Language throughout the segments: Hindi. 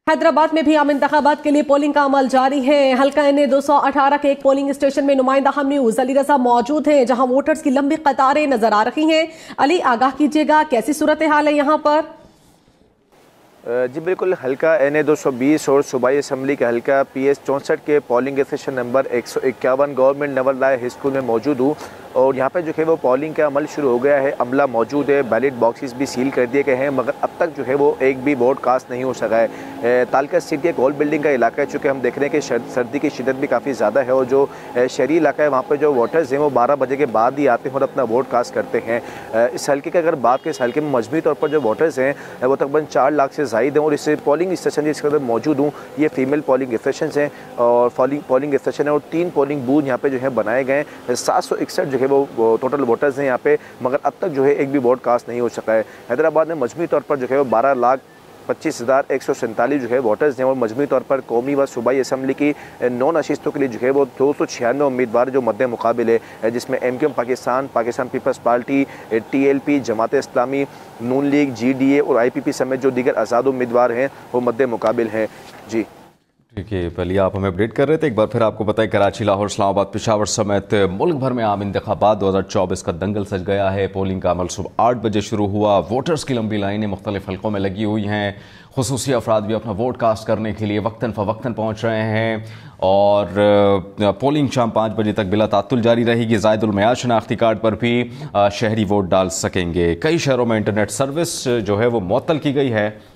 हैदराबाद में भी आम इंतखाबात के लिए पोलिंग का अमल जारी है। हल्का एन 218 के एक पोलिंग स्टेशन में नुमाइंदा हम न्यूज अली रजा मौजूद हैं, जहां वोटर्स की लंबी कतारें नजर आ रही हैं। अली, आगाह कीजिएगा, कैसी सूरत हाल है यहाँ पर? जी बिल्कुल, हल्का NA 220 और सूबाई असम्बली के हल्का PS 64 के polling station number 151 government Naval Rai high school में मौजूद हूँ और यहाँ पे जो है वो पोलिंग का अमल शुरू हो गया है। अमला मौजूद है, बैलेट बॉक्सेस भी सील कर दिए गए हैं, मगर अब तक जो है वो एक भी वोट कास्ट नहीं हो सका है। तालका सिटी एक गोल बिल्डिंग का इलाका है, चूँकि हम देख रहे हैं कि सर्दी की शिद्दत भी काफ़ी ज़्यादा है और जो शहरी इलाका है वहाँ पर जो वोटर्स हैं वो 12 बजे के बाद ही आते हैं और अपना वोट कास्ट करते हैं। इस हल्के की अगर बात करें, इस हल्के में मजमूई तौर पर जो वोटर्स हैं वो तकरीबन 4 लाख से ज़ायद हैं और इस पोलिंग स्टेशन जिसके अंदर मौजूद हूँ ये फीमेल पोलिंग स्टेशन हैं और पोलिंग स्टेशन है और 3 पोलिंग बूथ यहाँ पे जो है बनाए गए हैं। 761 जो है वो टोटल वोटर्स हैं यहाँ पे, मगर अब तक जो है एक भी वोट कास्ट नहीं हो सका है। हैदराबाद में मजमूई तौर पर जो है वो 12,25,147 जो है वोटर्स हैं और मजमूई तौर पर कौमी व सूबाई असम्बली की 9 नशिस्तों के लिए जो है वो 296 उम्मीदवार जो मद्दे मुकाबिल है, जिसमें MQM Pakistan, Pakistan Peoples Party, TLP, Jamaat Islami, Noon League, GDA और IPP समेत जो दीगर आज़ाद उम्मीदवार हैं वो मद्दे मुकाबिल हैं। जी ठीक है, पहले आप हमें अपडेट कर रहे थे, एक बार फिर आपको बताएं कराची, लाहौर, इस्लामाबाद, पेशावर समेत मुल्क भर में आम इंतखाबात 2024 का दंगल सज गया है। पोलिंग का अमल सुबह 8 बजे शुरू हुआ। वोटर्स की लंबी लाइनें मुख्तलिफ हल्कों में लगी हुई हैं। खुसूसी अफराद भी अपना वोट कास्ट करने के लिए वक्तन फ़वक्तन पहुँच रहे हैं और पोलिंग शाम 5 बजे तक बिला तात्तुल जारी रहेगी। ज़ायदुल मयाद शनाख्ती कार्ड पर भी शहरी वोट डाल सकेंगे। कई शहरों में इंटरनेट सर्विस जो है वो मुअत्तल की गई है।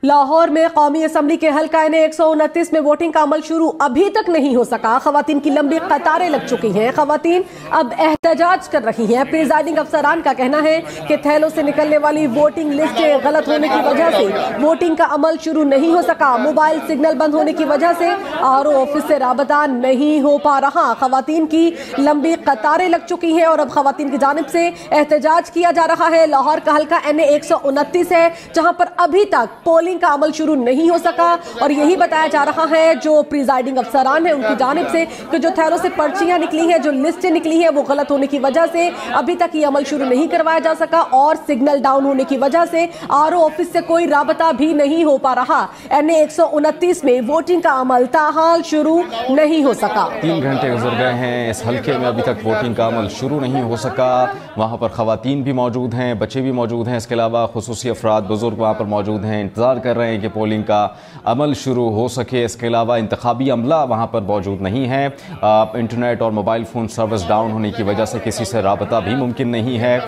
लाहौर में कौमी असम्बली के हल्का NA 129 में वोटिंग का अमल शुरू अभी तक नहीं हो सका। खवातीन की लंबी कतारें लग चुकी हैं। खवातीन अब एहतजाज कर रही हैं। प्रिजाइडिंग अफसरान का कहना है कि थैलों से निकलने वाली वोटिंग लिस्टें गलत होने की वजह से वोटिंग का अमल शुरू नहीं हो सका। मोबाइल सिग्नल बंद होने की वजह से RO ऑफिस से राबता नहीं हो पा रहा। खवातीन की लंबी कतारें लग चुकी हैं और अब खवातीन की जानिब से एहतजाज किया जा रहा है। लाहौर का हल्का NA 129 है, जहां पर अभी तक पोलिंग का अमल शुरू नहीं हो सका और यही बताया जा रहा है जो प्रिजाइडिंग अफसरान है उनकी जानिब से कि जो थैलों से पर्चियां निकली हैं, जो लिस्टें निकली हैं, वो गलत होने की वजह से अभी तक ये अमल शुरू नहीं करवाया जा सका और सिग्नल डाउन होने की वजह से RO ऑफिस से कोई राबता भी नहीं हो पा रहा। NA 129 में वोटिंग का अमल ताहाल शुरू नहीं हो सका। 3 घंटे गुजर गए हैं, इस हल्के में अभी तक वोटिंग का अमल शुरू नहीं हो सका। वहाँ पर खवातीन भी मौजूद हैं, बच्चे भी मौजूद हैं, इसके अलावा खुसूसी अफराद बुजुर्ग वहाँ पर मौजूद हैं, इंतज़ार कर रहे हैं कि पोलिंग का अमल शुरू हो सके। इसके अलावा इंतखाबी अमला वहाँ पर मौजूद नहीं है। इंटरनेट और मोबाइल फ़ोन सर्विस डाउन होने की वजह से किसी से राबता भी मुमकिन नहीं है।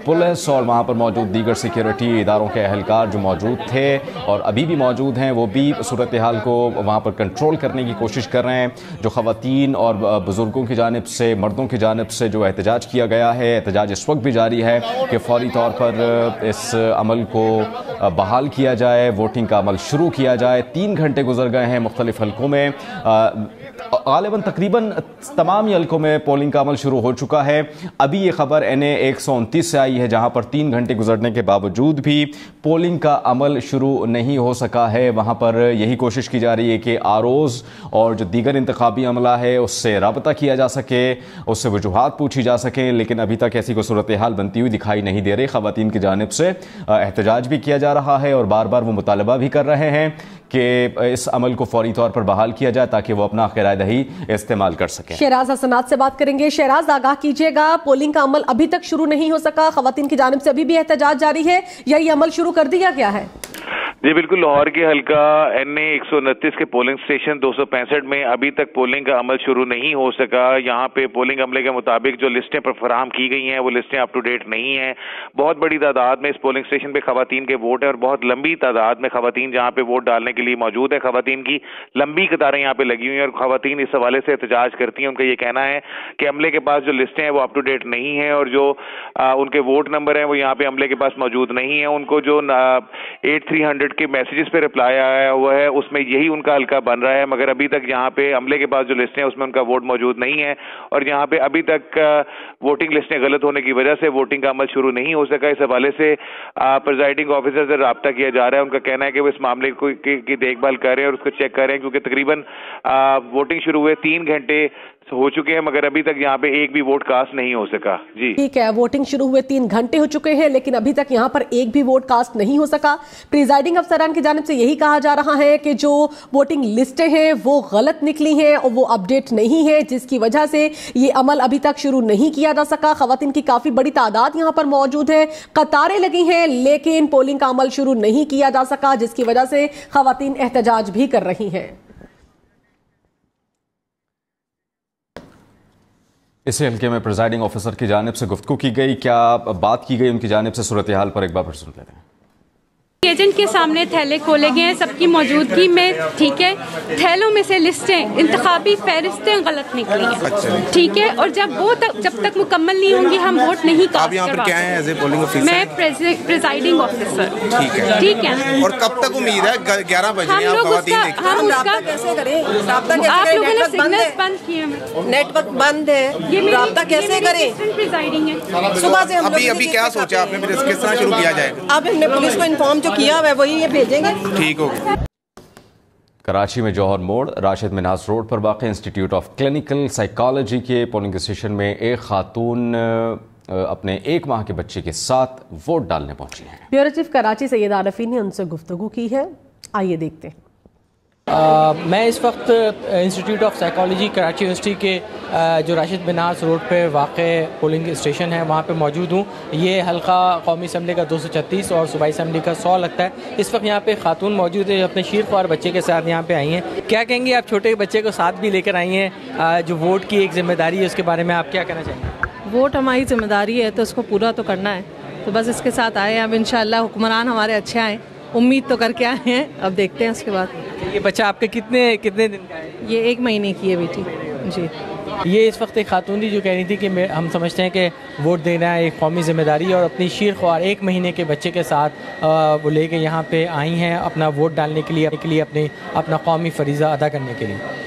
पुलिस और वहाँ पर मौजूद दीगर सिक्योरिटी इदारों के अहलकार जो मौजूद थे और अभी भी मौजूद हैं, वो भी सूरत हाल को वहाँ पर कंट्रोल करने की कोशिश कर रहे हैं। जो ख़वातीन और बुज़ुर्गों की जानिब से, मर्दों की जानिब से जो एहतजाज किया गया है, एहतजाज इस वक्त भी जारी है कि फ़ौरी तौर पर इस अमल को बहाल किया जाए, वोटिंग का अमल शुरू किया जाए। 3 घंटे गुजर गए हैं मुख्तलिफ हल्कों में। गालिबन तकरीबन तमाम ही हल्कों में पोलिंग का अमल शुरू हो चुका है। अभी ये खबर NA 129 से आई है, जहां पर 3 घंटे गुजरने के बावजूद भी पोलिंग का अमल शुरू नहीं हो सका है। वहां पर यही कोशिश की जा रही है कि ROs और जो दीगर इंतखाबी अमला है उससे राबता किया जा सके, उससे वजूहात पूछी जा सके, लेकिन अभी तक ऐसी कोई सूरत हाल बनती हुई दिखाई नहीं दे रही। खवातीन की जानिब से एहतजाज भी किया जा रहा है और बार बार वो मुतालबा भी कर रहे हैं कि इस अमल को फौरी तौर पर बहाल किया जाए ताकि वो अपना क़िराएदही इस्तेमाल कर सके। शहराज हसनात से बात करेंगे। शहराज, आगाह कीजिएगा, पोलिंग का अमल अभी तक शुरू नहीं हो सका। खवातीन की जानिब से अभी भी एहतजाज जारी है या ये अमल शुरू कर दिया गया है? जी बिल्कुल, लाहौर के हल्का NA 129 के पोलिंग स्टेशन 265 में अभी तक पोलिंग का अमल शुरू नहीं हो सका। यहाँ पे पोलिंग अमले के मुताबिक जो लिस्टें फराहम की गई हैं वो लिस्टें अप टू डेट नहीं हैं। बहुत बड़ी तादाद में इस पोलिंग स्टेशन पे खवातीन के वोट है और बहुत लंबी तादाद में खवातीन जहाँ पे वोट डालने के लिए मौजूद है। खवातीन की लंबी कतारें यहाँ पे लगी हुई हैं और खवातीन इस हवाले से एहतजाज करती हैं। उनका ये कहना है कि अमले के पास जो लिस्टें हैं वो अप टू डेट नहीं है और जो उनके वोट नंबर हैं वो यहाँ पे अमले के पास मौजूद नहीं है। उनको जो 8300 के मैसेजेस पे रिप्लाई आया हुआ है उसमें यही उनका हल्का बन रहा है, मगर अभी तक यहाँ पे अमले के पास जो लिस्टें हैं उसमें उनका वोट मौजूद नहीं है और यहाँ पे अभी तक वोटिंग लिस्टें गलत होने की वजह से वोटिंग का अमल शुरू नहीं हो सका। इस हवाले से प्रिजाइडिंग ऑफिसर से रब्ता किया जा रहा है। उनका कहना है कि वो इस मामले की देखभाल कर रहे हैं और उसको चेक कर रहे हैं, क्योंकि तकरीबन वोटिंग शुरू हुए 3 घंटे हो चुके हैं, मगर अभी तक यहाँ पे एक भी वोट कास्ट नहीं हो सका। जी ठीक है, वोटिंग शुरू हुए 3 घंटे हो चुके हैं, लेकिन अभी तक यहाँ पर एक भी वोट कास्ट नहीं हो सका। प्रिजाइडिंग अफसरान की जानिब से यही कहा जा रहा है कि जो वोटिंग लिस्टें हैं वो गलत निकली हैं और वो अपडेट नहीं है, जिसकी वजह से ये अमल अभी तक शुरू नहीं किया जा सका। खवातीन की काफी बड़ी तादाद यहाँ पर मौजूद है, कतारें लगी हैं, लेकिन पोलिंग का अमल शुरू नहीं किया जा सका, जिसकी वजह से खवातीन एहतजाज भी कर रही हैं। इसी हल्के में प्रिजाइडिंग ऑफिसर की जानिब से गुफ्तगू की गई, क्या बात की गई उनकी जानिब से, सूरत हाल पर एक बार फिर सुन लेते हैं। एजेंट के सामने थैले खोले गए हैं सबकी मौजूदगी में, ठीक है। थैलों में से लिस्टें, इंतखाबी फहरिस्तें गलत निकली हैं, ठीक है। और जब तक मुकम्मल नहीं होंगी हम वोट नहीं कास्ट आप यहाँ पर क्या हैं एज ए पोलिंग ऑफिसर? मैं प्रिजाइडिंग ऑफिसर। ठीक है। और कब तक उम्मीद है? 11 बजे हम लोग उसका कैसे करें? आप लोगों ने सिग्नल्स बंद किए, नेटवर्क बंद है, राब्ता कैसे करें? प्रिजाइडिंग है सुबह से हम अभी क्या सोचा आपने, फिर किस तरह शुरू किया जाएगा? अब हमने पुलिस को इन्फॉर्म जो किया है वही ये भेजेंगे। ठीक हो गया। कराची में जौहर मोड़ राशिद मिन्हास रोड पर वाक़ इंस्टीट्यूट ऑफ क्लिनिकल साइकोलॉजी के पोलिंग स्टेशन में एक खातून अपने 1 माह के बच्चे के साथ वोट डालने पहुंची हैं। ब्यूरो चीफ कराची सैयद आरफी ने उनसे गुफ्तगू की है, आइए देखते हैं। मैं इस वक्त institute of psychology Karachi university के जो राशिद मिन्हास रोड पे वाक़े पोलिंग स्टेशन है वहाँ पे मौजूद हूँ। ये हल्का कौमी असम्बली का 236 और सूबाई असम्बली का 100 लगता है। इस वक्त यहाँ पे खातून मौजूद है जो अपने शीरख्वार बच्चे के साथ यहाँ पे आई हैं। क्या कहेंगे आप, छोटे बच्चे को साथ भी लेकर आई हैं, जो वोट की एक जिम्मेदारी है उसके बारे में आप क्या कहना चाहेंगे? वोट हमारी जिम्मेदारी है तो उसको पूरा तो करना है, तो बस इसके साथ आए। अब इंशाल्लाह हुक्मरान हमारे अच्छे आए, उम्मीद तो करके आए हैं, अब देखते हैं उसके बाद। ये बच्चा आपके कितने दिन का है? ये 1 महीने की है बेटी जी। ये इस वक्त एक खातून थी जो कह रही थी कि हम समझते हैं कि वोट देना एक कौमी जिम्मेदारी है और अपनी शीरख्वार 1 महीने के बच्चे के साथ वो लेके यहाँ पे आई हैं अपना वोट डालने के लिए अपना कौमी फरीज़ा अदा करने के लिए।